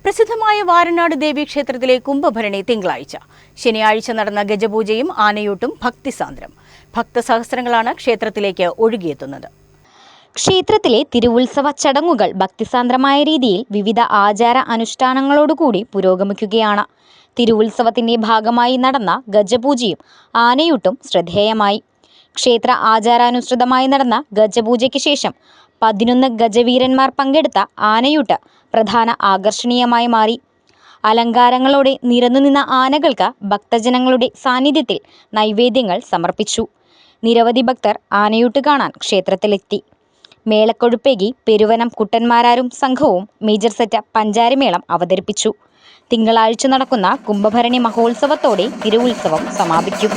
പ്രസിദ്ധമായ വാരനാട് ദേവീക്ഷേത്രത്തിലെ കുംഭഭരണി തിങ്കളാഴ്ച. ശനിയാഴ്ച നടന്ന ഗജപൂജയും ആനയൂട്ടും ഭക്തിസാന്ദ്രം. ഭക്തസഹസ്രങ്ങളാണ് ക്ഷേത്രത്തിലേക്ക് ഒഴുകിയെത്തുന്നത്. ക്ഷേത്രത്തിലെ തിരുവുത്സവ ചടങ്ങുകൾ ഭക്തിസാന്ദ്രമായ രീതിയിൽ വിവിധ ആചാര അനുഷ്ഠാനങ്ങളോടുകൂടി പുരോഗമിക്കുകയാണ്. തിരുവുത്സവത്തിന്റെ ഭാഗമായി നടന്ന ഗജപൂജയും ആനയൂട്ടും ശ്രദ്ധേയമായി. ക്ഷേത്ര ആചാരാനുസൃതമായി നടന്ന ഗജപൂജയ്ക്ക് ശേഷം 11 ഗജവീരന്മാർ പങ്കെടുത്ത ആനയൂട്ട് പ്രധാന ആകർഷണീയമായി മാറി. അലങ്കാരങ്ങളോടെ നിരന്നുനിന്ന ആനകൾക്ക് ഭക്തജനങ്ങളുടെ സാന്നിധ്യത്തിൽ നൈവേദ്യങ്ങൾ സമർപ്പിച്ചു. നിരവധി ഭക്തർ ആനയൂട്ട് കാണാൻ ക്ഷേത്രത്തിലെത്തി. മേളക്കൊഴുപ്പേകി പെരുവനം കുട്ടന്മാരാരും സംഘവും മേജർ സെറ്റ് പഞ്ചാരിമേളം അവതരിപ്പിച്ചു. തിങ്കളാഴ്ച നടക്കുന്ന കുംഭഭരണി മഹോത്സവത്തോടെ തിരുവുത്സവം സമാപിക്കും.